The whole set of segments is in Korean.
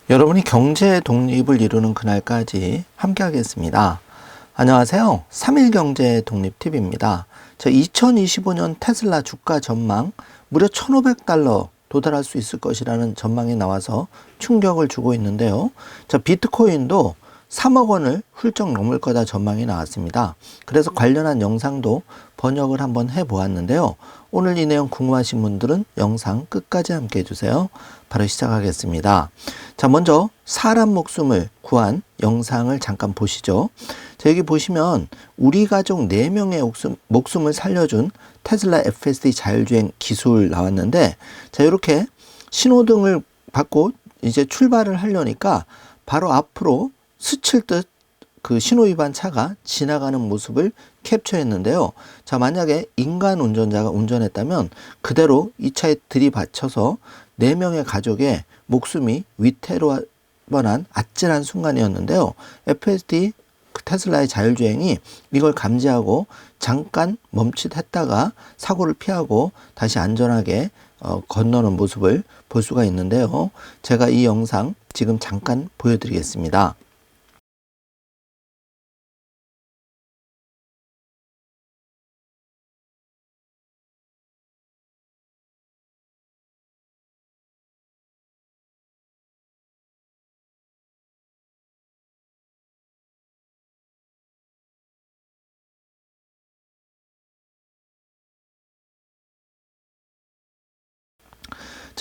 여러분이 경제 독립을 이루는 그날까지 함께 하겠습니다. 안녕하세요. 3일 경제 독립TV입니다. 2025년 테슬라 주가 전망 무려 $1,500 도달할 수 있을 것이라는 전망이 나와서 충격을 주고 있는데요. 비트코인도 3억 원을 훌쩍 넘을 거다 전망이 나왔습니다. 그래서 관련한 영상도 번역을 한번 해보았는데요. 오늘 이 내용 궁금하신 분들은 영상 끝까지 함께 해주세요. 바로 시작하겠습니다. 먼저 사람 목숨을 구한 영상을 잠깐 보시죠. 여기 보시면 우리 가족 4명의 목숨을 살려준 테슬라 FSD 자율주행 기술 나왔는데, 이렇게 신호등을 받고 이제 출발을 하려니까 바로 앞으로 스칠 듯 그 신호위반 차가 지나가는 모습을 캡처했는데요. 만약에 인간 운전자가 운전했다면 그대로 이 차에 들이받쳐서 4명의 가족의 목숨이 위태로울 뻔한 아찔한 순간이었는데요. FSD 테슬라의 자율주행이 이걸 감지하고 잠깐 멈칫했다가 사고를 피하고 다시 안전하게 건너는 모습을 볼 수가 있는데요. 제가 이 영상 지금 잠깐 보여드리겠습니다.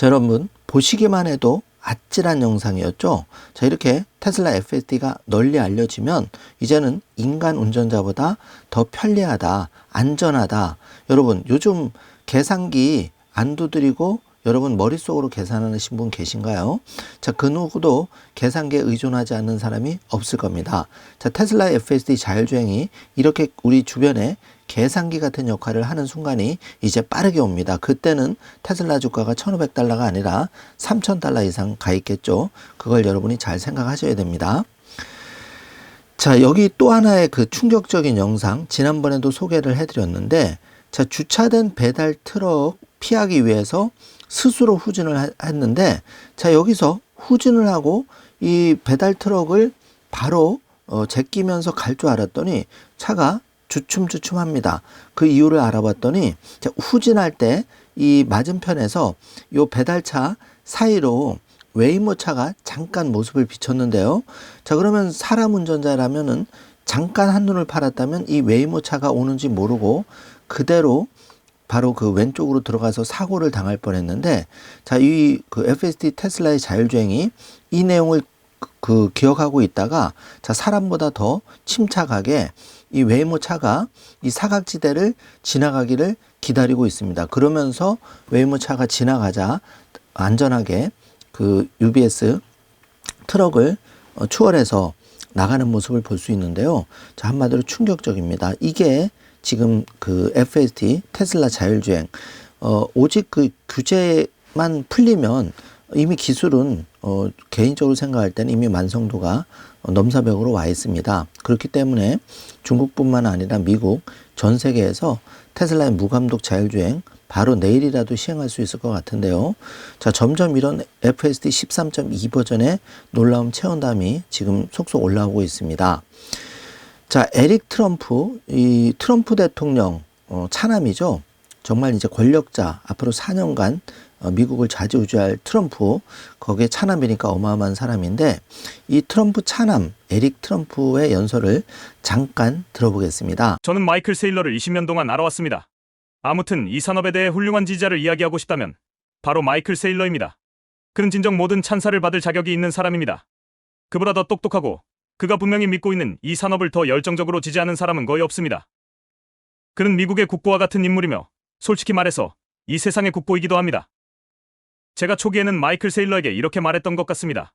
여러분 보시기만 해도 아찔한 영상이었죠. 이렇게 테슬라 FSD가 널리 알려지면 이제는 인간 운전자보다 더 편리하다, 안전하다. 여러분 요즘 계산기 안 두드리고 여러분 머릿속으로 계산하시는 분 계신가요? 그 누구도 계산기에 의존하지 않는 사람이 없을 겁니다. 테슬라 FSD 자율주행이 이렇게 우리 주변에 계산기 같은 역할을 하는 순간이 이제 빠르게 옵니다. 그때는 테슬라 주가가 $1,500가 아니라 $3,000 이상 가 있겠죠. 그걸 여러분이 잘 생각하셔야 됩니다. 여기 또 하나의 그 충격적인 영상, 지난번에도 소개를 해드렸는데, 주차된 배달 트럭 피하기 위해서 스스로 후진을 했는데, 여기서 후진을 하고 이 배달 트럭을 바로 제끼면서 갈 줄 알았더니 차가 주춤주춤합니다. 그 이유를 알아봤더니 후진할 때 이 맞은편에서 이 배달차 사이로 웨이모 차가 잠깐 모습을 비쳤는데요. 그러면 사람 운전자라면은 잠깐 한눈을 팔았다면 이 웨이모 차가 오는지 모르고 그대로 바로 그 왼쪽으로 들어가서 사고를 당할 뻔했는데, 이 그 FSD 테슬라의 자율주행이 이 내용을 기억하고 있다가 사람보다 더 침착하게 이 웨이모 차가 이 사각지대를 지나가기를 기다리고 있습니다. 그러면서 웨이모 차가 지나가자 안전하게 그 UBS 트럭을 추월해서 나가는 모습을 볼 수 있는데요. 한마디로 충격적입니다. 이게 지금 그 FSD 테슬라 자율주행, 오직 그 규제만 풀리면 이미 기술은 개인적으로 생각할 때는 이미 완성도가 넘사벽으로 와 있습니다. 그렇기 때문에 중국뿐만 아니라 미국 전 세계에서 테슬라의 무감독 자율주행 바로 내일이라도 시행할 수 있을 것 같은데요. 점점 이런 FSD 13.2 버전의 놀라운 체험담이 지금 속속 올라오고 있습니다. 에릭 트럼프, 이 트럼프 대통령 차남이죠. 정말 이제 권력자, 앞으로 4년간 미국을 좌지우지할 트럼프, 거기에 차남이니까 어마어마한 사람인데, 이 트럼프 차남 에릭 트럼프의 연설을 잠깐 들어보겠습니다. 저는 마이클 세일러를 20년 동안 알아왔습니다. 아무튼 이 산업에 대해 훌륭한 지지자를 이야기하고 싶다면 바로 마이클 세일러입니다. 그는 진정 모든 찬사를 받을 자격이 있는 사람입니다. 그보다 더 똑똑하고 그가 분명히 믿고 있는 이 산업을 더 열정적으로 지지하는 사람은 거의 없습니다. 그는 미국의 국보와 같은 인물이며 솔직히 말해서 이 세상의 국보이기도 합니다. 제가 초기에는 마이클 세일러에게 이렇게 말했던 것 같습니다.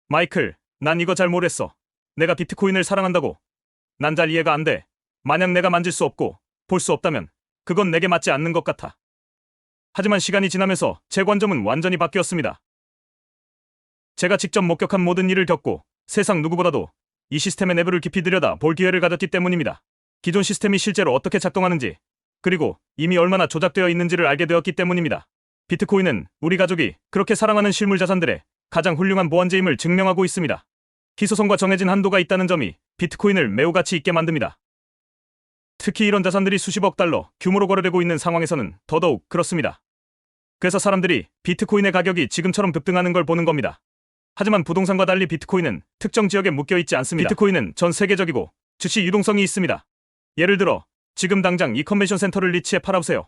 마이클, 난 이거 잘 모르겠어. 내가 비트코인을 사랑한다고. 난 잘 이해가 안 돼. 만약 내가 만질 수 없고 볼 수 없다면 그건 내게 맞지 않는 것 같아. 하지만 시간이 지나면서 제 관점은 완전히 바뀌었습니다. 제가 직접 목격한 모든 일을 겪고 세상 누구보다도 이 시스템의 내부를 깊이 들여다 볼 기회를 가졌기 때문입니다. 기존 시스템이 실제로 어떻게 작동하는지, 그리고 이미 얼마나 조작되어 있는지를 알게 되었기 때문입니다. 비트코인은 우리 가족이 그렇게 사랑하는 실물 자산들의 가장 훌륭한 보안제임을 증명하고 있습니다. 희소성과 정해진 한도가 있다는 점이 비트코인을 매우 가치 있게 만듭니다. 특히 이런 자산들이 수십억 달러 규모로 거래되고 있는 상황에서는 더더욱 그렇습니다. 그래서 사람들이 비트코인의 가격이 지금처럼 급등하는 걸 보는 겁니다. 하지만 부동산과 달리 비트코인은 특정 지역에 묶여 있지 않습니다. 비트코인은 전 세계적이고 즉시 유동성이 있습니다. 예를 들어 지금 당장 이 컨벤션 센터를 리츠에 팔아보세요.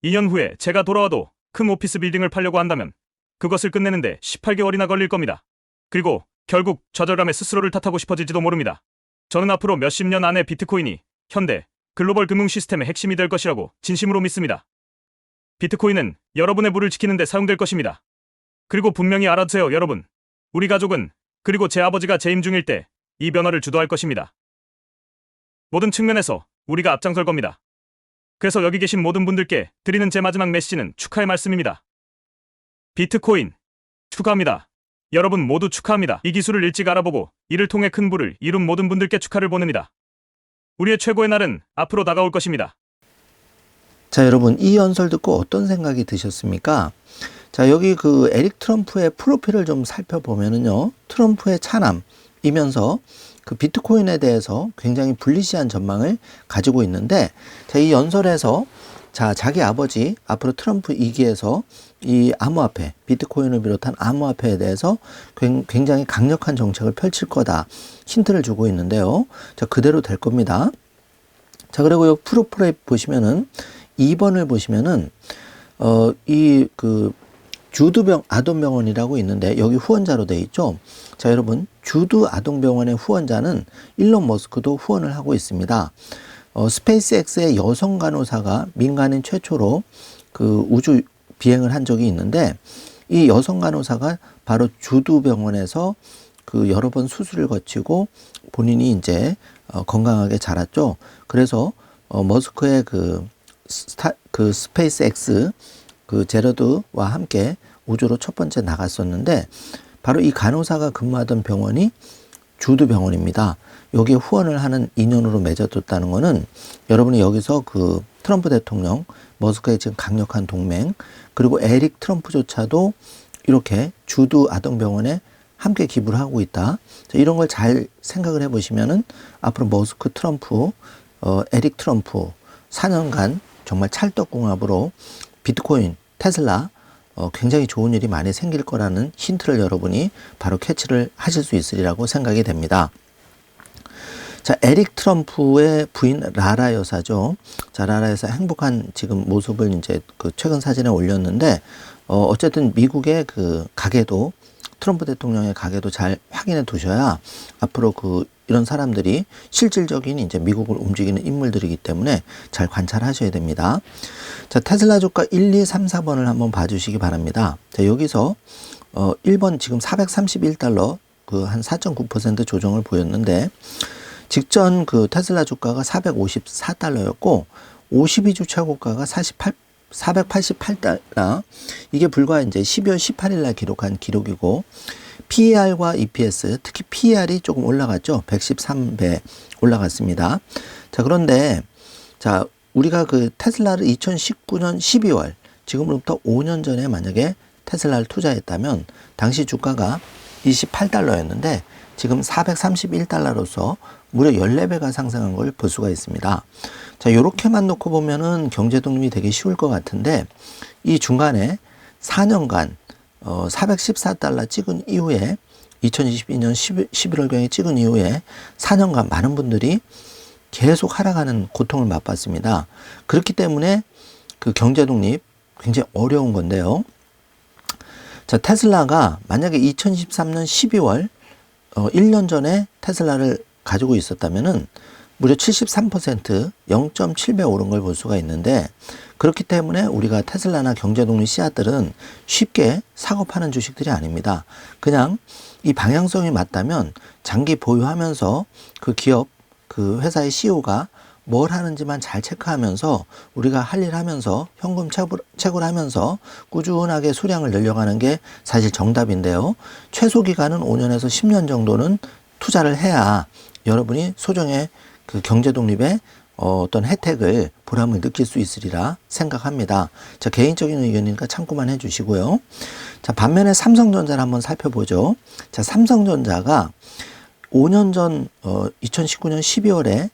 2년 후에 제가 돌아와도 큰 오피스 빌딩을 팔려고 한다면 그것을 끝내는데 18개월이나 걸릴 겁니다. 그리고 결국 좌절감에 스스로를 탓하고 싶어질지도 모릅니다. 저는 앞으로 몇십 년 안에 비트코인이 현대 글로벌 금융 시스템의 핵심이 될 것이라고 진심으로 믿습니다. 비트코인은 여러분의 부를 지키는 데 사용될 것입니다. 그리고 분명히 알아두세요, 여러분. 우리 가족은, 그리고 제 아버지가 재임 중일 때 이 변화를 주도할 것입니다. 모든 측면에서 우리가 앞장설 겁니다. 그래서 여기 계신 모든 분들께 드리는 제 마지막 메시지는 축하의 말씀입니다. 비트코인 축하합니다. 여러분 모두 축하합니다. 이 기술을 일찍 알아보고 이를 통해 큰 부를 이룬 모든 분들께 축하를 보냅니다. 우리의 최고의 날은 앞으로 다가올 것입니다. 자, 여러분, 이 연설 듣고 어떤 생각이 드셨습니까? 자, 여기 그 에릭 트럼프의 프로필을 좀 살펴보면은요, 트럼프의 차남이면서 그 비트코인에 대해서 굉장히 불리시한 전망을 가지고 있는데, 자, 이 연설에서 자, 자기 아버지 앞으로 트럼프 2기에서 이 암호화폐, 비트코인을 비롯한 암호화폐에 대해서 굉장히 강력한 정책을 펼칠 거다 힌트를 주고 있는데요. 자, 그대로 될 겁니다. 자, 그리고 이 프로필에 보시면은 2번을 보시면은 주드 아동병원이라고 있는데 여기 후원자로 돼 있죠. 자, 여러분, 주드 아동병원의 후원자는 일론 머스크도 후원을 하고 있습니다. 스페이스X의 여성 간호사가 민간인 최초로 그 우주 비행을 한 적이 있는데, 이 여성 간호사가 바로 주드 병원에서 그 여러 번 수술을 거치고 본인이 이제 건강하게 자랐죠. 그래서 머스크의 그 스페이스X 그 제러드와 함께 우주로 첫 번째 나갔었는데, 바로 이 간호사가 근무하던 병원이 주드 병원입니다. 여기에 후원을 하는 인연으로 맺어뒀다는 거는 여러분이 여기서 그 트럼프 대통령, 머스크의 지금 강력한 동맹, 그리고 에릭 트럼프조차도 이렇게 주드 아동병원에 함께 기부를 하고 있다. 이런 걸 잘 생각을 해보시면은 앞으로 머스크 트럼프, 에릭 트럼프 4년간 정말 찰떡궁합으로 비트코인, 테슬라 굉장히 좋은 일이 많이 생길 거라는 힌트를 여러분이 바로 캐치를 하실 수 있으리라고 생각이 됩니다. 자, 에릭 트럼프의 부인 라라 여사죠. 자, 라라 여사 행복한 지금 모습을 이제 그 최근 사진에 올렸는데, 어쨌든 미국의 그 가계도, 트럼프 대통령의 가계도 잘 확인해 두셔야 앞으로 이런 사람들이 실질적인 이제 미국을 움직이는 인물들이기 때문에 잘 관찰하셔야 됩니다. 자, 테슬라 주가 1, 2, 3, 4번을 한번 봐주시기 바랍니다. 자, 여기서 1번 지금 431달러 그 한 4.9% 조정을 보였는데, 직전 그 테슬라 주가가 454달러였고 52주 최고가가 488달러. 이게 불과 이제 12월 18일 날 기록한 기록이고, PER과 EPS, 특히 PER이 조금 올라갔죠. 113배 올라갔습니다. 자, 그런데 자, 우리가 그 테슬라를 2019년 12월, 지금으로부터 5년 전에 만약에 테슬라를 투자했다면 당시 주가가 28달러였는데 지금 431달러로서 무려 14배가 상승한 걸 볼 수가 있습니다. 자, 요렇게만 놓고 보면은 경제 독립이 되게 쉬울 것 같은데, 이 중간에 4년간 414달러 찍은 이후에 2022년 11월경에 찍은 이후에 4년간 많은 분들이 계속 하락하는 고통을 맛봤습니다. 그렇기 때문에 그 경제 독립 굉장히 어려운 건데요. 자, 테슬라가 만약에 2013년 12월 1년 전에 테슬라를 가지고 있었다면은 무려 73% 0.7배 오른 걸 볼 수가 있는데, 그렇기 때문에 우리가 테슬라나 경제독립 씨앗들은 쉽게 사고 파는 주식들이 아닙니다. 그냥 이 방향성이 맞다면 장기 보유하면서 그 기업, 그 회사의 CEO가 뭘 하는지만 잘 체크하면서 우리가 할 일 하면서 현금 채굴 하면서 꾸준하게 수량을 늘려가는 게 사실 정답인데요. 최소 기간은 5년에서 10년 정도는 투자를 해야 여러분이 소정의 그 경제 독립에 어떤 혜택을 보람을 느낄 수 있으리라 생각합니다. 자, 개인적인 의견이니까 참고만 해주시고요. 자, 반면에 삼성전자를 한번 살펴보죠. 자, 삼성전자가 5년 전 2019년 12월에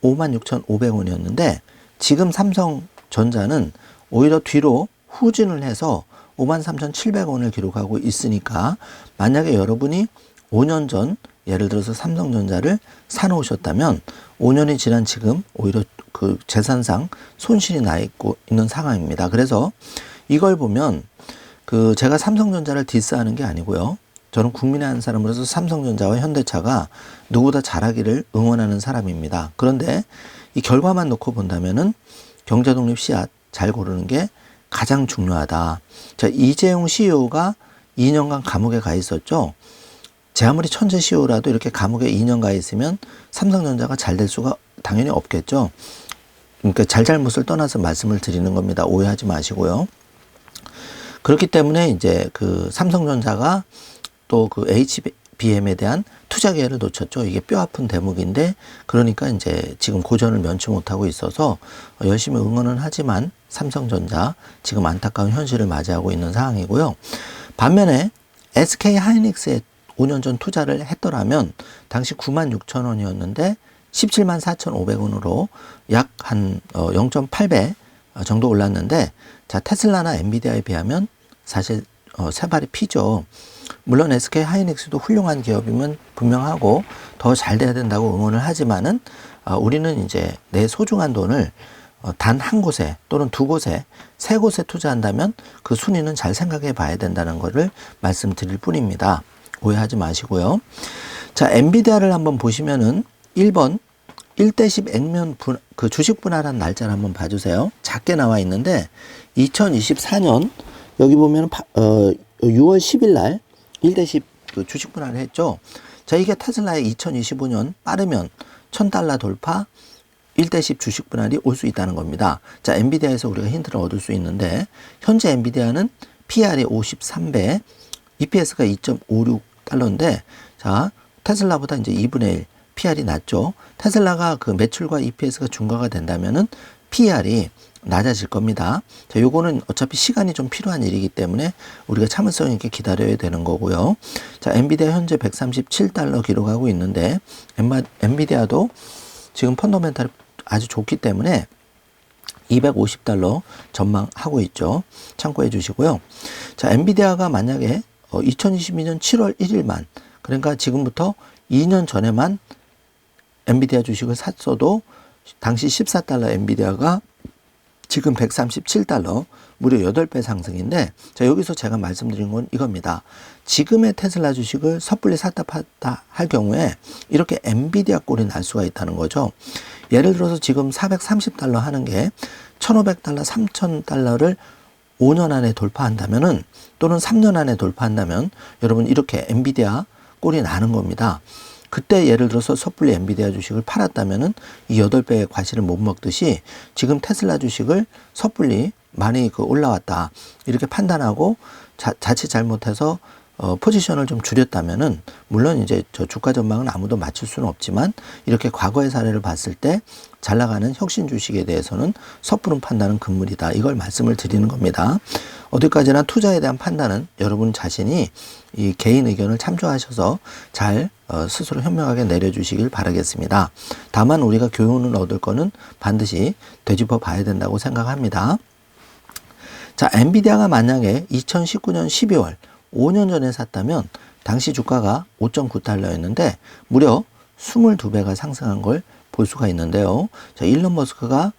56,500원이었는데 지금 삼성전자는 오히려 뒤로 후진을 해서 53,700원을 기록하고 있으니까 만약에 여러분이 5년 전 예를 들어서 삼성전자를 사놓으셨다면 5년이 지난 지금 오히려 그 재산상 손실이 나 있는 상황입니다. 그래서 이걸 보면 그 제가 삼성전자를 디스하는 게 아니고요. 저는 국민의 한 사람으로서 삼성전자와 현대차가 누구보다 잘하기를 응원하는 사람입니다. 그런데 이 결과만 놓고 본다면은 경제독립 씨앗 잘 고르는 게 가장 중요하다. 자, 이재용 CEO가 2년간 감옥에 가 있었죠. 제 아무리 천재 CEO라도 이렇게 감옥에 2년 가 있으면 삼성전자가 잘 될 수가 당연히 없겠죠. 그러니까 잘잘못을 떠나서 말씀을 드리는 겁니다. 오해하지 마시고요. 그렇기 때문에 이제 그 삼성전자가 또 그 HBM에 대한 투자 기회를 놓쳤죠. 이게 뼈아픈 대목인데 그러니까 이제 지금 고전을 면치 못하고 있어서 열심히 응원은 하지만 삼성전자 지금 안타까운 현실을 맞이하고 있는 상황이고요. 반면에 SK 하이닉스에 5년 전 투자를 했더라면 당시 96,000원이었는데 174,500원으로 약 한 0.8배 정도 올랐는데 자, 테슬라나 엔비디아에 비하면 사실 세 발이 피죠. 물론 SK 하이닉스도 훌륭한 기업이면 분명하고 더 잘 돼야 된다고 응원을 하지만은 우리는 이제 내 소중한 돈을 단 한 곳에 또는 두 곳에 세 곳에 투자한다면 그 순위는 잘 생각해 봐야 된다는 것을 말씀드릴 뿐입니다. 오해하지 마시고요. 자, 엔비디아를 한번 보시면은 1번 1대10 액면 그 주식 분할한 날짜를 한번 봐주세요. 작게 나와 있는데 2024년 여기 보면 6월 10일 날 1대10 그 주식 분할을 했죠. 자, 이게 테슬라의 2025년 빠르면 $1,000 돌파 1대10 주식 분할이 올 수 있다는 겁니다. 자, 엔비디아에서 우리가 힌트를 얻을 수 있는데 현재 엔비디아는 PR이 53배, EPS가 2.56달러인데 자, 테슬라보다 이제 2분의 1 PR이 낮죠. 테슬라가 그 매출과 EPS가 중과가 된다면은 PR이 낮아질 겁니다. 자, 요거는 어차피 시간이 좀 필요한 일이기 때문에 우리가 참을성 있게 기다려야 되는 거고요. 자, 엔비디아 현재 137달러 기록하고 있는데 엔비디아도 지금 펀더멘탈이 아주 좋기 때문에 250달러 전망하고 있죠. 참고해 주시고요. 자, 엔비디아가 만약에 2022년 7월 1일만 그러니까 지금부터 2년 전에만 엔비디아 주식을 샀어도 당시 14달러 엔비디아가 지금 137달러, 무려 8배 상승인데, 자, 여기서 제가 말씀드린 건 이겁니다. 지금의 테슬라 주식을 섣불리 샀다 팔다 할 경우에 이렇게 엔비디아 꼴이 날 수가 있다는 거죠. 예를 들어서 지금 430달러 하는 게 1,500달러, 3,000달러를 5년 안에 돌파한다면은, 또는 3년 안에 돌파한다면, 여러분 이렇게 엔비디아 꼴이 나는 겁니다. 그때 예를 들어서 섣불리 엔비디아 주식을 팔았다면은 이 8배의 과실을 못 먹듯이 지금 테슬라 주식을 섣불리 많이 올라왔다 이렇게 판단하고 자칫 잘못해서 포지션을 좀 줄였다면은 물론 이제 저 주가 전망은 아무도 맞출 수는 없지만 이렇게 과거의 사례를 봤을 때 잘 나가는 혁신 주식에 대해서는 섣부른 판단은 금물이다. 이걸 말씀을 드리는 겁니다. 어디까지나 투자에 대한 판단은 여러분 자신이 이 개인 의견을 참조하셔서 잘 스스로 현명하게 내려주시길 바라겠습니다. 다만 우리가 교훈을 얻을 거는 반드시 되짚어 봐야 된다고 생각합니다. 자, 엔비디아가 만약에 2019년 12월 5년 전에 샀다면 당시 주가가 5.9달러였는데 무려 22배가 상승한 걸 볼 수가 있는데요. 자, 일론 머스크가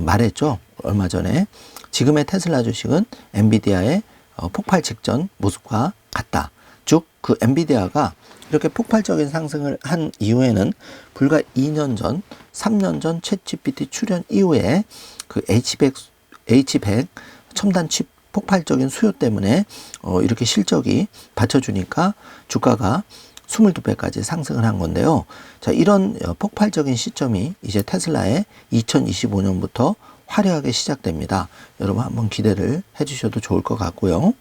말했죠. 얼마 전에 지금의 테슬라 주식은 엔비디아의 폭발 직전 모습과 같다. 즉, 그 엔비디아가 이렇게 폭발적인 상승을 한 이후에는 불과 2년 전, 3년 전 챗GPT 출현 이후에 그 H100 첨단 칩 폭발적인 수요 때문에 이렇게 실적이 받쳐주니까 주가가 22배까지 상승을 한 건데요. 자, 이런 폭발적인 시점이 이제 테슬라의 2025년부터 화려하게 시작됩니다. 여러분 한번 기대를 해주셔도 좋을 것 같고요.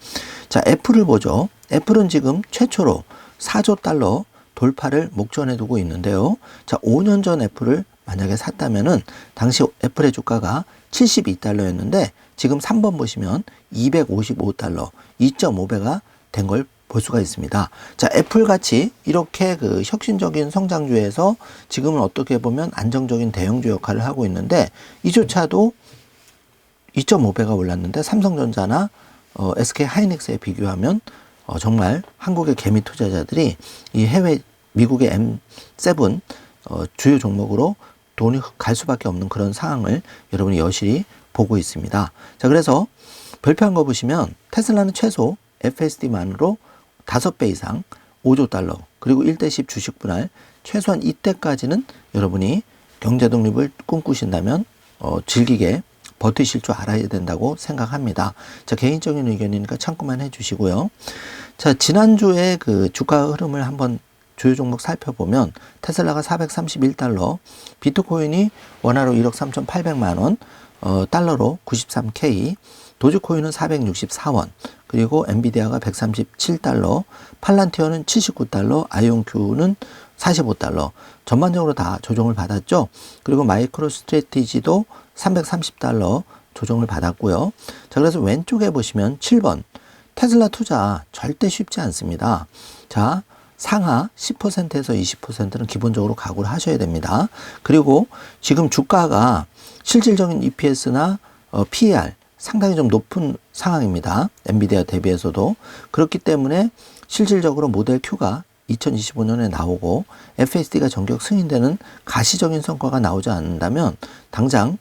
자, 애플을 보죠. 애플은 지금 최초로 4조 달러 돌파를 목전에 두고 있는데요. 자, 5년 전 애플을 만약에 샀다면은 당시 애플의 주가가 72달러였는데 지금 3번 보시면 255달러, 2.5배가 된 걸 볼 수가 있습니다. 자, 애플 같이 이렇게 그 혁신적인 성장주에서 지금은 어떻게 보면 안정적인 대형주 역할을 하고 있는데 이조차도 2.5배가 올랐는데 삼성전자나 SK 하이닉스에 비교하면 정말 한국의 개미 투자자들이 이 해외 미국의 M7 주요 종목으로 돈이 갈 수밖에 없는 그런 상황을 여러분이 여실히 보고 있습니다. 자, 그래서 별표한 거 보시면 테슬라는 최소 FSD만으로 5배 이상 5조 달러 그리고 1대10 주식 분할 최소한 이때까지는 여러분이 경제 독립을 꿈꾸신다면 즐기게 버티실 줄 알아야 된다고 생각합니다. 자, 개인적인 의견이니까 참고만 해주시고요. 자, 지난주에 그 주가 흐름을 한번 주요 종목 살펴보면 테슬라가 431달러, 비트코인이 원화로 1억 3,800만 원, 달러로 93K, 도지코인은 464원, 그리고 엔비디아가 137달러, 팔란티어는 79달러, 아이온큐는 45달러. 전반적으로 다 조정을 받았죠. 그리고 마이크로 스트래티지도 330달러 조정을 받았고요. 자, 그래서 왼쪽에 보시면 7번 테슬라 투자 절대 쉽지 않습니다. 자, 상하 10%에서 20%는 기본적으로 각오를 하셔야 됩니다. 그리고 지금 주가가 실질적인 EPS나 PER 상당히 좀 높은 상황입니다. 엔비디아 대비해서도. 그렇기 때문에 실질적으로 모델 Q가 2025년에 나오고 FSD가 전격 승인되는 가시적인 성과가 나오지 않는다면 당장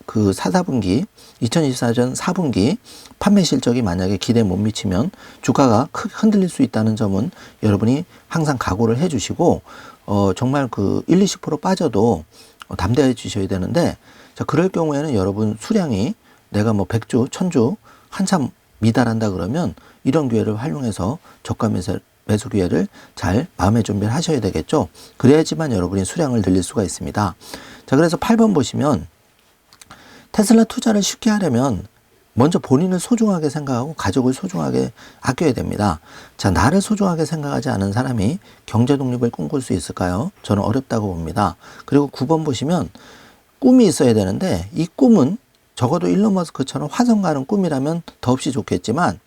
그 4분기 2024년 4분기 판매 실적이 만약에 기대에 못 미치면 주가가 크게 흔들릴 수 있다는 점은 여러분이 항상 각오를 해 주시고 정말 그 1, 20% 빠져도 담대해 주셔야 되는데 자, 그럴 경우에는 여러분 수량이 내가 뭐 100주, 1000주 한참 미달한다 그러면 이런 기회를 활용해서 저가 매수 기회를 잘 마음의 준비를 하셔야 되겠죠. 그래야지만 여러분이 수량을 늘릴 수가 있습니다. 자, 그래서 8번 보시면 테슬라 투자를 쉽게 하려면 먼저 본인을 소중하게 생각하고 가족을 소중하게 아껴야 됩니다. 자, 나를 소중하게 생각하지 않은 사람이 경제 독립을 꿈꿀 수 있을까요? 저는 어렵다고 봅니다. 그리고 9번 보시면 꿈이 있어야 되는데 이 꿈은 적어도 일론 머스크처럼 화성 가는 꿈이라면 더없이 좋겠지만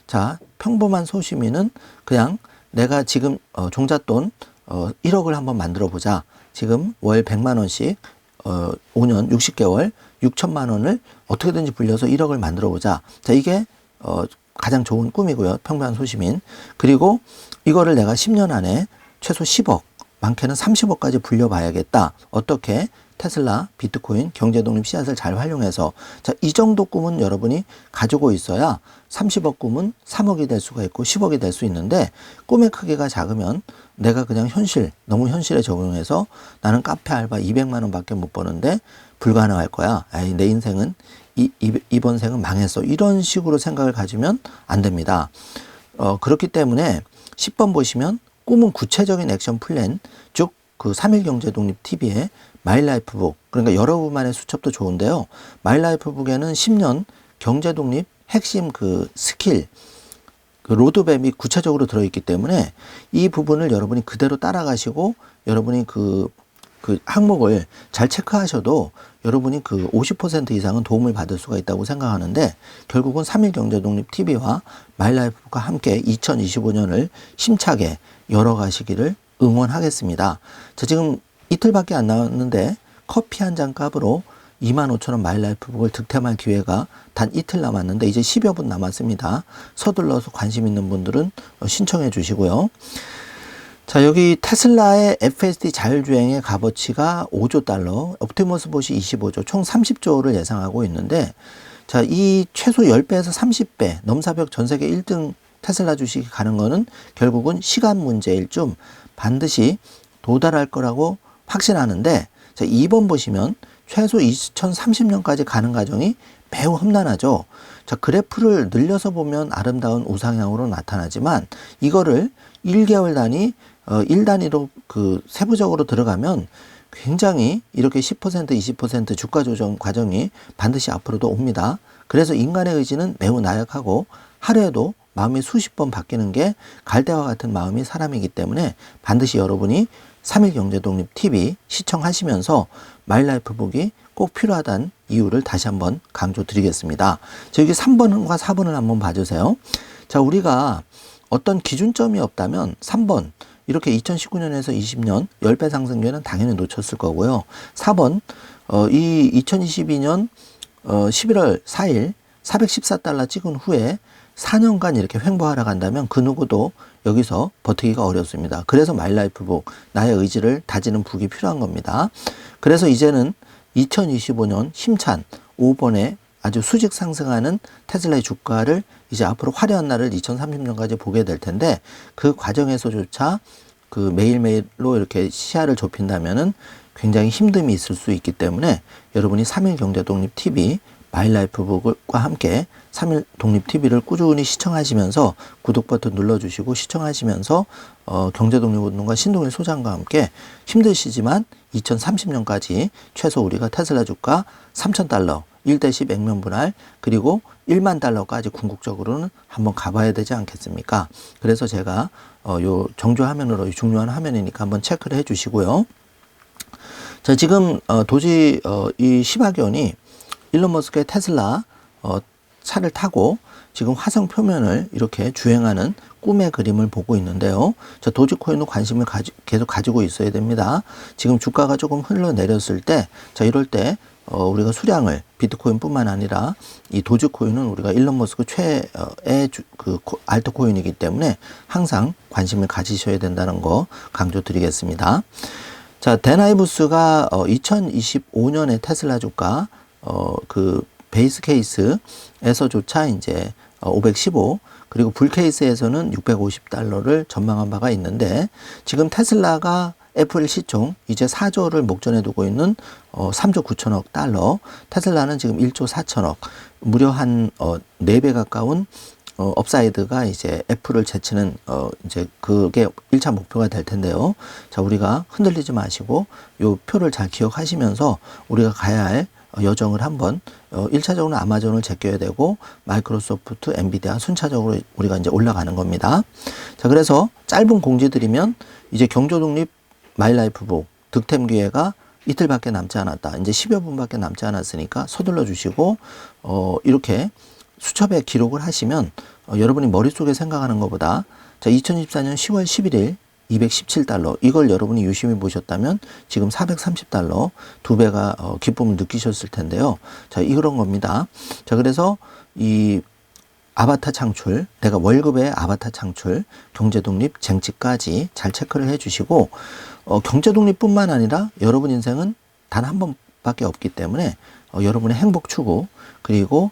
자, 평범한 소시민은 그냥 내가 지금 종잣돈 1억을 한번 만들어 보자. 지금 월 100만 원씩 5년 60개월 6천만 원을 어떻게든지 불려서 1억을 만들어 보자. 자, 이게 가장 좋은 꿈이고요. 평범한 소시민. 그리고 이거를 내가 10년 안에 최소 10억, 많게는 30억까지 불려봐야겠다. 어떻게? 테슬라, 비트코인, 경제독립 씨앗을 잘 활용해서 자, 이 정도 꿈은 여러분이 가지고 있어야 30억 꿈은 3억이 될 수가 있고 10억이 될 수 있는데 꿈의 크기가 작으면 내가 그냥 너무 현실에 적용해서 나는 카페 알바 200만 원밖에 못 버는데 불가능할 거야. 아이, 내 인생은 이번 생은 망했어. 이런 식으로 생각을 가지면 안 됩니다. 그렇기 때문에 10번 보시면 꿈은 구체적인 액션 플랜, 즉 그 3일 경제독립 TV의 마일라이프북, 그러니까 여러분만의 수첩도 좋은데요. 마일라이프북에는 10년 경제독립 핵심 그 스킬, 그 로드맵이 구체적으로 들어있기 때문에 이 부분을 여러분이 그대로 따라가시고 여러분이 그 항목을 잘 체크하셔도 여러분이 그 50% 이상은 도움을 받을 수가 있다고 생각하는데 결국은 3일 경제독립 TV와 마일라이프북과 함께 2025년을 힘차게 열어가시기를 응원하겠습니다. 자, 지금 이틀밖에 안 남았는데 커피 한 잔 값으로 25,000원 마일라이프북을 득템할 기회가 단 이틀 남았는데 이제 10여 분 남았습니다. 서둘러서 관심 있는 분들은 신청해 주시고요. 자, 여기 테슬라의 FSD 자율주행의 값어치가 5조 달러, 옵티머스 봇이 25조, 총 30조를 예상하고 있는데 자, 이 최소 10배에서 30배 넘사벽 전 세계 1등 테슬라 주식이 가는 거는 결국은 시간 문제일 좀 반드시 도달할 거라고 확신하는데 자, 2번 보시면 최소 2030년까지 가는 과정이 매우 험난하죠. 자, 그래프를 늘려서 보면 아름다운 우상향으로 나타나지만 이거를 1개월 단위, 1단위로 그 세부적으로 들어가면 굉장히 이렇게 10%, 20% 주가 조정 과정이 반드시 앞으로도 옵니다. 그래서 인간의 의지는 매우 나약하고 하루에도 마음이 수십 번 바뀌는 게 갈대와 같은 마음이 사람이기 때문에 반드시 여러분이 3일 경제독립 TV 시청하시면서 마이라이프북이 꼭 필요하다는 이유를 다시 한번 강조드리겠습니다. 자, 여기 3번과 4번을 한번 봐주세요. 자, 우리가 어떤 기준점이 없다면 3번 이렇게 2019년에서 20년 10배 상승 기회는 당연히 놓쳤을 거고요. 4번 이 2022년 11월 4일 414달러 찍은 후에 4년간 이렇게 횡보하러 간다면 그 누구도 여기서 버티기가 어렵습니다. 그래서 마이라이프북, 나의 의지를 다지는 북이 필요한 겁니다. 그래서 이제는 2025년 힘찬 5번에 아주 수직 상승하는 테슬라의 주가를 이제 앞으로 화려한 날을 2030년까지 보게 될 텐데 그 과정에서조차 그 매일매일로 이렇게 시야를 좁힌다면은 굉장히 힘듦이 있을 수 있기 때문에 여러분이 3일 경제독립 TV 마이라이프북과 함께 3일 독립 TV를 꾸준히 시청하시면서 구독 버튼 눌러주시고 시청하시면서 경제독립운동가 신동일 소장과 함께 힘드시지만 2030년까지 최소 우리가 테슬라 주가 3,000달러 1대10 액면 분할 그리고 1만 달러까지 궁극적으로는 한번 가봐야 되지 않겠습니까? 그래서 제가 요 정주 화면으로 중요한 화면이니까 한번 체크를 해 주시고요. 자, 지금 도저히 이 심학연이 일론 머스크의 테슬라 차를 타고 지금 화성 표면을 이렇게 주행하는 꿈의 그림을 보고 있는데요. 자, 도지코인도 관심을 계속 가지고 있어야 됩니다. 지금 주가가 조금 흘러내렸을 때, 자, 이럴 때 우리가 수량을 비트코인뿐만 아니라 이 도지코인은 우리가 일론 머스크 최애의 그 알트코인이기 때문에 항상 관심을 가지셔야 된다는 거 강조드리겠습니다. 자, 데나이부스가 2025년에 테슬라 주가 그 베이스 케이스에서조차 이제 515 그리고 불 케이스에서는 650달러를 전망한 바가 있는데 지금 테슬라가 애플 시총 이제 4조를 목전에 두고 있는 3조 9천억 달러, 테슬라는 지금 1조 4천억, 무려 한 4배 가까운 업사이드가 이제 애플을 제치는 이제 그게 1차 목표가 될 텐데요. 자, 우리가 흔들리지 마시고 요 표를 잘 기억하시면서 우리가 가야 할 여정을 한번 1차적으로 아마존을 제껴야 되고 마이크로소프트, 엔비디아 순차적으로 우리가 이제 올라가는 겁니다. 자, 그래서 짧은 공지드리면 이제 경제독립 마이라이프북 득템 기회가 이틀밖에 남지 않았다. 이제 10여 분밖에 남지 않았으니까 서둘러 주시고 이렇게 수첩에 기록을 하시면 여러분이 머릿속에 생각하는 것보다 자, 2024년 10월 11일 217달러 이걸 여러분이 유심히 보셨다면 지금 430달러 2배가 기쁨을 느끼셨을 텐데요. 자, 이런 겁니다. 자, 그래서 이 아바타 창출, 내가 월급의 아바타 창출, 경제독립, 쟁취까지 잘 체크를 해주시고 경제독립뿐만 아니라 여러분 인생은 단 한 번밖에 없기 때문에 여러분의 행복 추구 그리고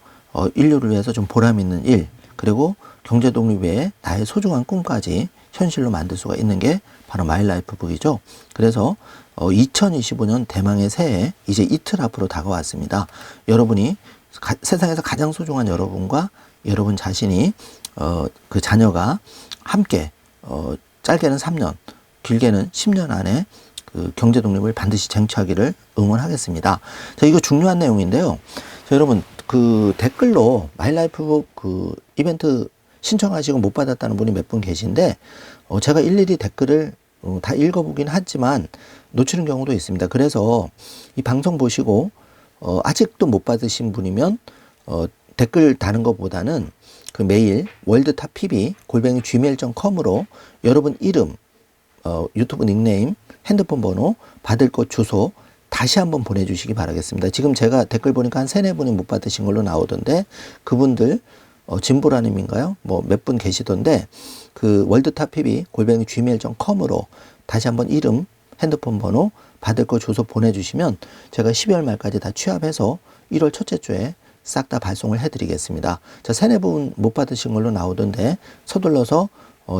인류를 위해서 좀 보람 있는 일 그리고 경제독립 외에 나의 소중한 꿈까지 현실로 만들 수가 있는 게 바로 마이라이프북이죠. 그래서 2025년 대망의 새해 이제 이틀 앞으로 다가왔습니다. 여러분이 세상에서 가장 소중한 여러분과 여러분 자신이 그 자녀가 함께 짧게는 3년, 길게는 10년 안에 그 경제 독립을 반드시 쟁취하기를 응원하겠습니다. 자, 이거 중요한 내용인데요. 자, 여러분 그 댓글로 마이라이프북 그 이벤트 신청하시고 못 받았다는 분이 몇 분 계신데 제가 일일이 댓글을 다 읽어보긴 하지만 놓치는 경우도 있습니다. 그래서 이 방송 보시고 아직도 못 받으신 분이면 댓글 다는 것보다는 그 메일 worldtopPB@gmail.com으로 여러분 이름, 유튜브 닉네임, 핸드폰 번호, 받을 것 주소 다시 한번 보내주시기 바라겠습니다. 지금 제가 댓글 보니까 한 3-4분이 못 받으신 걸로 나오던데 그분들 진보라님인가요? 뭐 몇 분 계시던데 그 worldtopPB@gmail.com으로 다시 한번 이름, 핸드폰 번호, 받을 거 주소 보내주시면 제가 12월 말까지 다 취합해서 1월 첫째 주에 싹 다 발송을 해드리겠습니다. 자, 3-4분 못 받으신 걸로 나오던데 서둘러서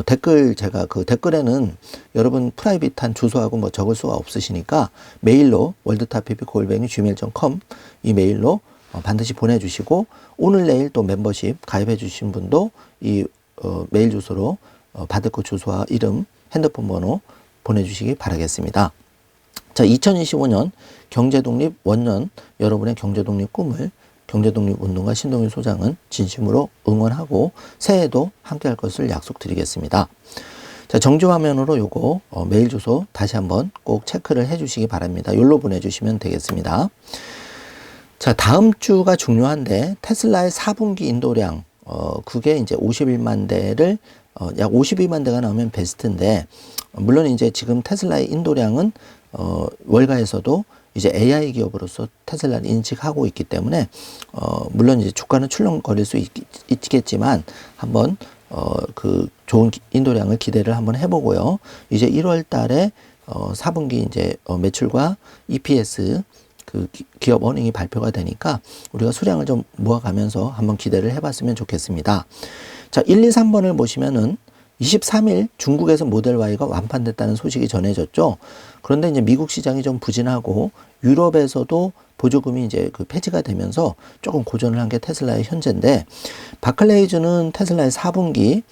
댓글 제가 그 댓글에는 여러분 프라이빗한 주소하고 뭐 적을 수가 없으시니까 메일로 worldtopPB@gmail.com 이 메일로 반드시 보내주시고 오늘 내일 또 멤버십 가입해 주신 분도 이 메일 주소로 받을 것 주소와 이름, 핸드폰 번호 보내주시기 바라겠습니다. 자, 2025년 경제독립 원년 여러분의 경제독립 꿈을 경제독립운동가 신동일 소장은 진심으로 응원하고 새해에도 함께할 것을 약속드리겠습니다. 자, 정지화면으로 요거 메일 주소 다시 한번 꼭 체크를 해주시기 바랍니다. 여기로 보내주시면 되겠습니다. 자, 다음 주가 중요한데 테슬라의 4분기 인도량 그게 이제 51만 대를 약 52만 대가 나오면 베스트인데, 물론 이제 지금 테슬라의 인도량은 월가에서도 이제 AI 기업으로서 테슬라를 인식하고 있기 때문에 물론 이제 주가는 출렁거릴 수 있겠지만 한번 그 좋은 인도량을 기대를 한번 해보고요. 이제 1월 달에 4분기 이제 매출과 EPS 그 기업 어닝이 발표가 되니까 우리가 수량을 좀 모아가면서 한번 기대를 해봤으면 좋겠습니다. 자, 1, 2, 3번을 보시면은 23일 중국에서 모델 Y가 완판됐다는 소식이 전해졌죠. 그런데 이제 미국 시장이 좀 부진하고 유럽에서도 보조금이 이제 그 폐지가 되면서 조금 고전을 한 게 테슬라의 현재인데, 바클레이즈는 테슬라의 4분기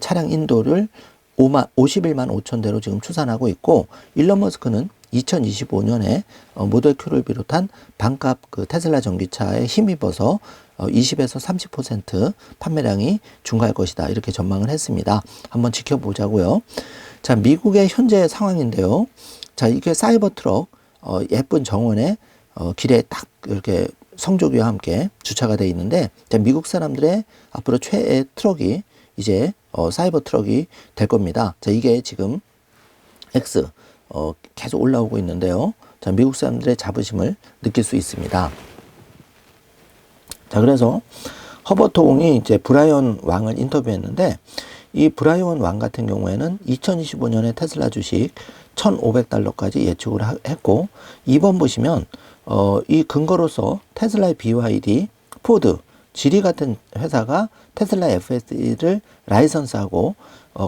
차량 인도를 51만 5천 대로 지금 추산하고 있고, 일론 머스크는 2025년에 모델 Q를 비롯한 반값 그 테슬라 전기차에 힘입어서 20에서 30% 판매량이 증가할 것이다, 이렇게 전망을 했습니다. 한번 지켜보자고요. 자, 미국의 현재 상황인데요. 자, 이게 사이버 트럭 예쁜 정원에 길에 딱 이렇게 성조기와 함께 주차가 되어 있는데, 자, 미국 사람들의 앞으로 최애 트럭이 이제 사이버 트럭이 될 겁니다. 자, 이게 지금 X 계속 올라오고 있는데요. 자, 미국 사람들의 자부심을 느낄 수 있습니다. 자, 그래서 허버트 옹이 이제 브라이언 왕을 인터뷰했는데, 이 브라이언 왕 같은 경우에는 2025년에 테슬라 주식 1,500달러까지 예측을 했고, 2번 보시면 이 근거로서 테슬라의 BYD, 포드, 지리 같은 회사가 테슬라 FSD를 라이선스하고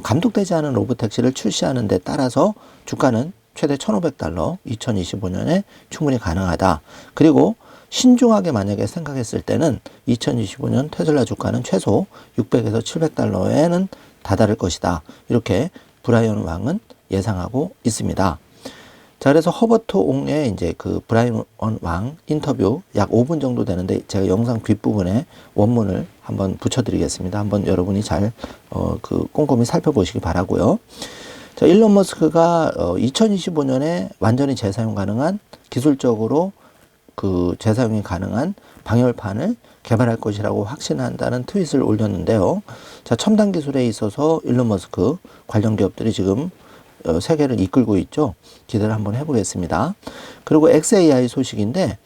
감독되지 않은 로보택시를 출시하는 데 따라서 주가는 최대 1,500달러 2025년에 충분히 가능하다. 그리고 신중하게 만약에 생각했을 때는 2025년 테슬라 주가는 최소 600에서 700달러에는 다다를 것이다. 이렇게 브라이언 왕은 예상하고 있습니다. 자, 그래서 허버트 옹의 이제 그 브라이언 왕 인터뷰 약 5분 정도 되는데, 제가 영상 뒷부분에 원문을 한번 붙여드리겠습니다. 한번 여러분이 잘 그 꼼꼼히 살펴보시기 바라고요. 자, 일론 머스크가 2025년에 완전히 재사용 가능한, 기술적으로 그 재사용이 가능한 방열판을 개발할 것이라고 확신한다는 트윗을 올렸는데요. 자, 첨단 기술에 있어서 일론 머스크 관련 기업들이 지금 세계를 이끌고 있죠. 기대를 한번 해보겠습니다. 그리고 XAI 소식인데,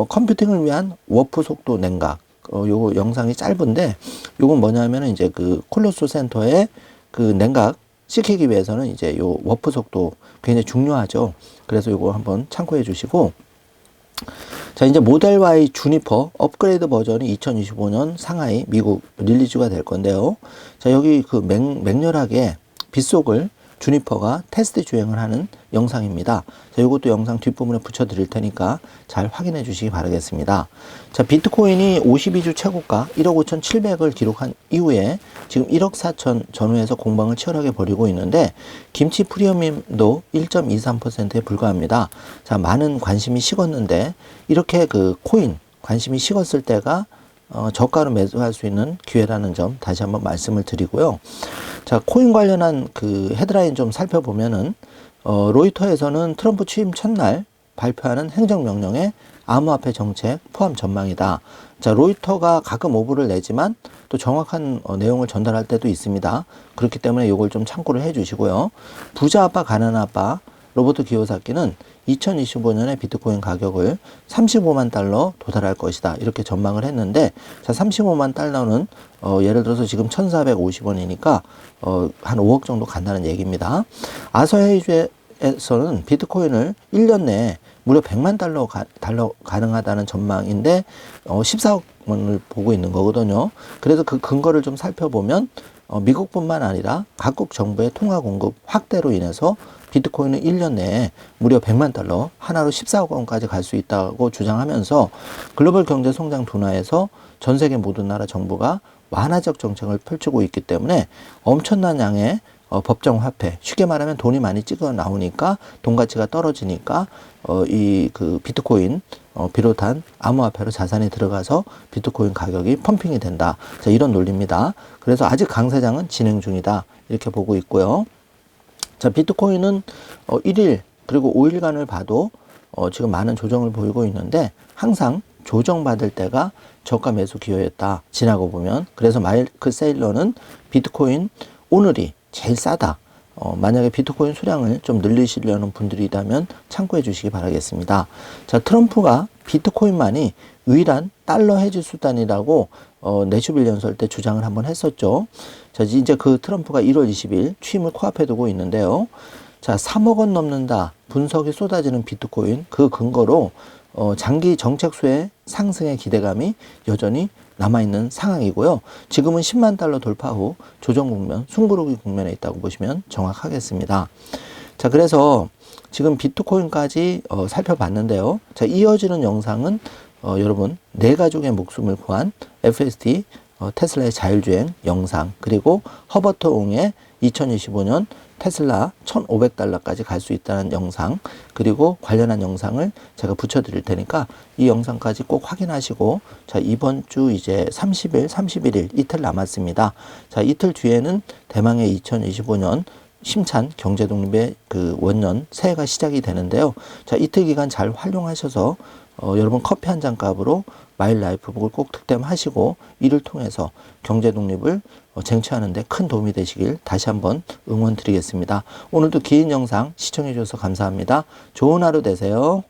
컴퓨팅을 위한 워프 속도 냉각. 요거 영상이 짧은데, 요건 뭐냐면은 이제 그 콜로소 센터에 그 냉각 시키기 위해서는 이제 요 워프 속도 굉장히 중요하죠. 그래서 요거 한번 참고해 주시고, 자, 이제 모델 Y 주니퍼 업그레이드 버전이 2025년 상하이 미국 릴리즈가 될 건데요. 자, 여기 그 맹렬하게 빗속을 주니퍼가 테스트 주행을 하는 영상입니다. 자, 이것도 영상 뒷부분에 붙여드릴 테니까 잘 확인해 주시기 바라겠습니다. 자, 비트코인이 52주 최고가 1억 5,700을 기록한 이후에 지금 1억 4천 전후에서 공방을 치열하게 벌이고 있는데, 김치 프리미엄도 1.23%에 불과합니다. 자, 많은 관심이 식었는데, 이렇게 그 코인 관심이 식었을 때가 저가로 매수할 수 있는 기회라는 점 다시 한번 말씀을 드리고요. 자, 코인 관련한 그 헤드라인 좀 살펴보면은 로이터에서는 트럼프 취임 첫날 발표하는 행정명령에 암호화폐 정책 포함 전망이다. 자, 로이터가 가끔 오보를 내지만 또 정확한 내용을 전달할 때도 있습니다. 그렇기 때문에 이걸 좀 참고를 해 주시고요. 부자 아빠 가난한 아빠 로버트 기요사키는 2025년에 비트코인 가격을 35만 달러 도달할 것이다, 이렇게 전망을 했는데, 자, 35만 달러는 예를 들어서 지금 1,450원이니까 한 5억 정도 간다는 얘기입니다. 아서헤이주에서는 비트코인을 1년 내에 무려 100만 달러 가능하다는 전망인데 14억 원을 보고 있는 거거든요. 그래서 그 근거를 좀 살펴보면 미국뿐만 아니라 각국 정부의 통화 공급 확대로 인해서 비트코인은 1년 내에 무려 100만 달러, 하나로 14억 원까지 갈 수 있다고 주장하면서 글로벌 경제 성장 둔화에서 전 세계 모든 나라 정부가 완화적 정책을 펼치고 있기 때문에 엄청난 양의 법정 화폐, 쉽게 말하면 돈이 많이 찍어 나오니까 돈 가치가 떨어지니까 이 그 비트코인 비롯한 암호화폐로 자산이 들어가서 비트코인 가격이 펌핑이 된다. 자, 이런 논리입니다. 그래서 아직 강세장은 진행 중이다. 이렇게 보고 있고요. 자, 비트코인은 1일 그리고 5일간을 봐도 지금 많은 조정을 보이고 있는데 항상 조정받을 때가 저가 매수 기회였다. 지나고 보면. 그래서 마이클 세일러는 비트코인 오늘이 제일 싸다. 만약에 비트코인 수량을 좀 늘리시려는 분들이 있다면 참고해 주시기 바라겠습니다. 자, 트럼프가 비트코인만이 유일한 달러 해지 수단이라고 내슈빌 연설 때 주장을 한번 했었죠. 자, 이제 그 트럼프가 1월 20일 취임을 코앞에 두고 있는데요. 자, 3억 원 넘는다. 분석이 쏟아지는 비트코인 그 근거로 장기 정책수의 상승의 기대감이 여전히 남아있는 상황이고요. 지금은 10만 달러 돌파 후 조정 국면, 숨고르기 국면에 있다고 보시면 정확하겠습니다. 자, 그래서 지금 비트코인까지 살펴봤는데요. 자, 이어지는 영상은 여러분 네 가족의 목숨을 구한 FSD 테슬라의 자율주행 영상, 그리고 허버트 옹의 2025년 테슬라 1,500달러까지 갈 수 있다는 영상, 그리고 관련한 영상을 제가 붙여드릴 테니까 이 영상까지 꼭 확인하시고, 자, 이번 주 이제 30일, 31일 이틀 남았습니다. 자, 이틀 뒤에는 대망의 2025년 심찬 경제독립의 그 원년 새해가 시작이 되는데요. 자, 이틀 기간 잘 활용하셔서 여러분 커피 한 잔 값으로 마일 라이프북을 꼭 득템하시고 이를 통해서 경제 독립을 쟁취하는 데 큰 도움이 되시길 다시 한번 응원 드리겠습니다. 오늘도 긴 영상 시청해 주셔서 감사합니다. 좋은 하루 되세요.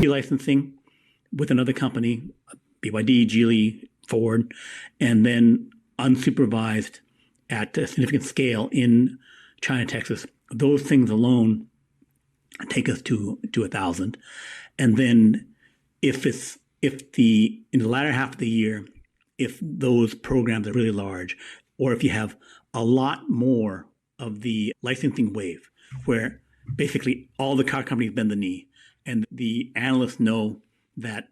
licensing with another company, BYD, Geely, Ford, and then unsupervised at a significant scale in China, Texas. Those things alone take us to 1,000. And then in the latter half of the year, if those programs are really large, or if you have a lot more of the licensing wave, where basically all the car companies bend the knee, and the analysts know that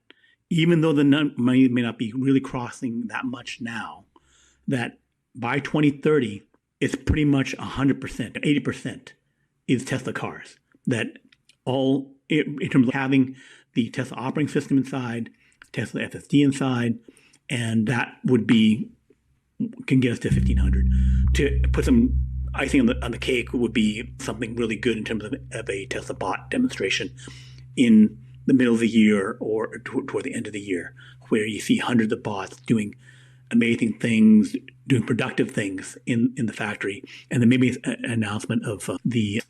even though the money may not be really crossing that much now, that by 2030, it's pretty much 100%, 80% is Tesla cars. That all, in terms of having the Tesla operating system inside, Tesla FSD inside, and that can get us to 1,500. To put some icing on the cake would be something really good in terms of a Tesla bot demonstration in the middle of the year or toward the end of the year, where you see hundreds of bots doing amazing things, doing productive things in the factory, and then maybe an announcement of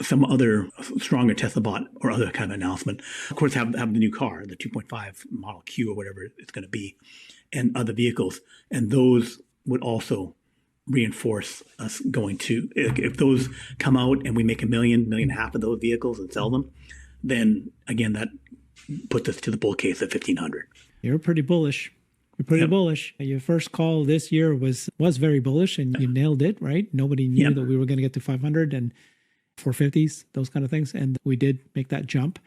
some other stronger Tesla bot or other kind of announcement. Of course, have the new car, the 2.5 Model Q or whatever it's going to be, and other vehicles, and those would also reinforce us going to, if those come out and we make 1 million, 1.5 million of those vehicles and sell them, then again, that puts us to the bull case at 1,500. You're pretty bullish. You're pretty bullish. Your first call this year was very bullish, and you nailed it, right? Nobody knew that we were going to get to 500 and 450s, those kind of things, and we did make that jump.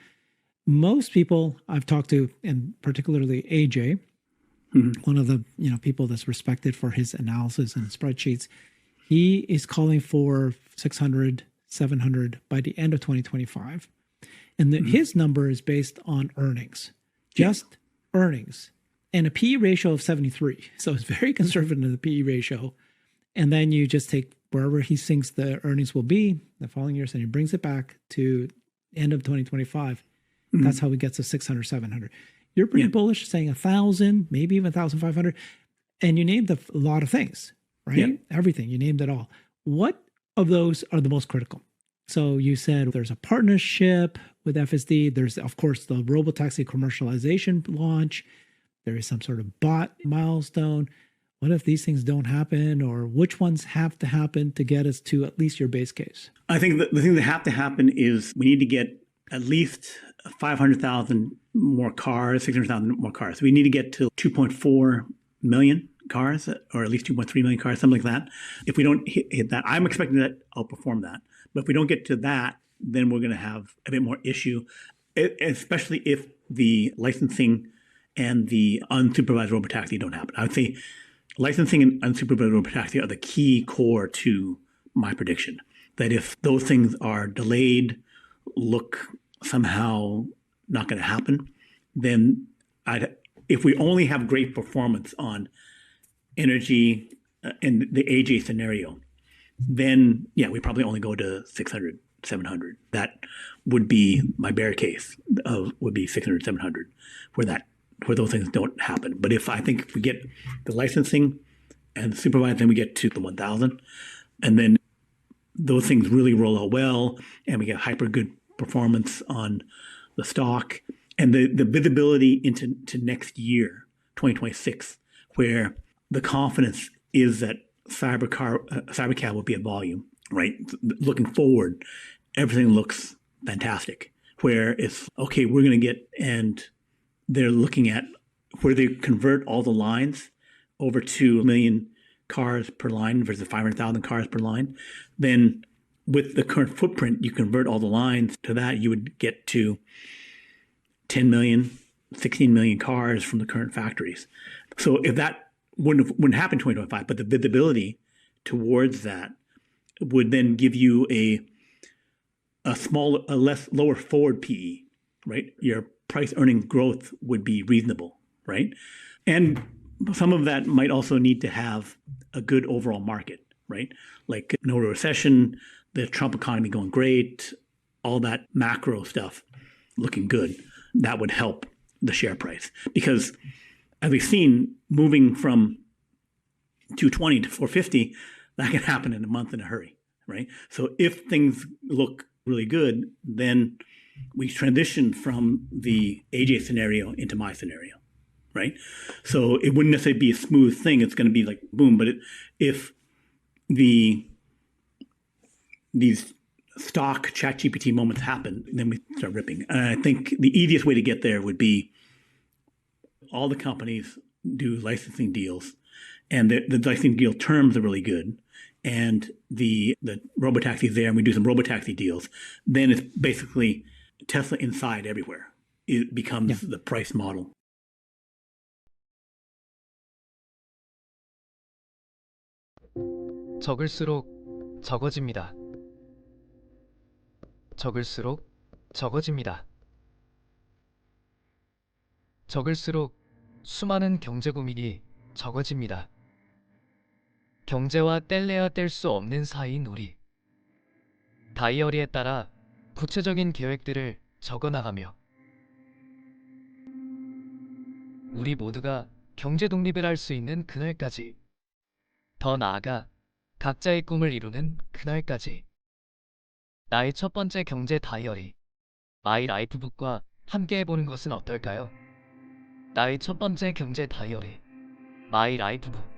Most people I've talked to, and particularly AJ, one of the people that's respected for his analysis and spreadsheets, he is calling for 600, 700 by the end of 2025. And his number is based on earnings, just earnings, and a PE ratio of 73. So it's very conservative in the PE ratio. And then you just take wherever he thinks the earnings will be the following years, and he brings it back to end of 2025. That's how he gets to 600, 700. You're pretty bullish, saying 1,000, maybe even 1,500. And you named a lot of things, right? Yeah. Everything. You named it all. What of those are the most critical? So you said there's a partnership with FSD. There's, of course, the robotaxi commercialization launch. there is some sort of bot milestone? What if these things don't happen, or which ones have to happen to get us to at least your base case? I think the thing that have to happen is we need to get at least 500,000 more cars, 600,000 more cars. We need to get to 2.4 million cars, or at least 2.3 million cars, something like that. If we don't hit that, I'm expecting that outperform that. But if we don't get to that, then we're going to have a bit more issue, especially if the licensing and the unsupervised robotaxi don't happen. I would say licensing and unsupervised robotaxi are the key core to my prediction. That if those things are delayed, look somehow not going to happen, then if we only have great performance on energy and the AJ scenario, then yeah, we probably only go to 600, 700. That would be my bear case. Would be 600, 700, where those things don't happen. But if we get the licensing and the supervised, then we get to the 1,000, and then those things really roll out well, and we get hyper good performance on the stock, and the visibility into next year, 2026, where the confidence is that Cybercab will be a volume, right? Looking forward, everything looks fantastic. Where it's okay, we're going to get, and they're looking at where they convert all the lines over to 1 million cars per line versus 500,000 cars per line. Then with the current footprint, you convert all the lines to that, you would get to 10 million, 16 million cars from the current factories. So if that wouldn't happen in 2025, but the visibility towards that would then give you a lower forward PE, right? Your price earnings growth would be reasonable, right? And some of that might also need to have a good overall market, right? Like no recession, the Trump economy going great, all that macro stuff looking good. That would help the share price. Because as we've seen, moving from 220 to 450, that can happen in a month in a hurry, right? So if things look really good, then we transition from the AJ scenario into my scenario, right? So it wouldn't necessarily be a smooth thing. It's going to be like boom. But if these stock ChatGPT moments happen, then we start ripping. And I think the easiest way to get there would be all the companies do licensing deals, and the licensing deal terms are really good, and the robotaxi is there, and we do some robotaxi deals. Then it's basically Tesla inside everywhere. It becomes the price model. 적을수록 적어집니다. 적을수록 적어집니다. 적을수록 수많은 경제 고민이 적어집니다. 경제와 뗄래야 뗄 수 없는 사이인 우리. 다이어리에 따라 구체적인 계획들을 적어나가며 우리 모두가 경제 독립을 할 수 있는 그날까지, 더 나아가 각자의 꿈을 이루는 그날까지 나의 첫 번째 경제 다이어리 마이 라이프북과 함께 해보는 것은 어떨까요? 나의 첫 번째 경제 다이어리 마이 라이프북.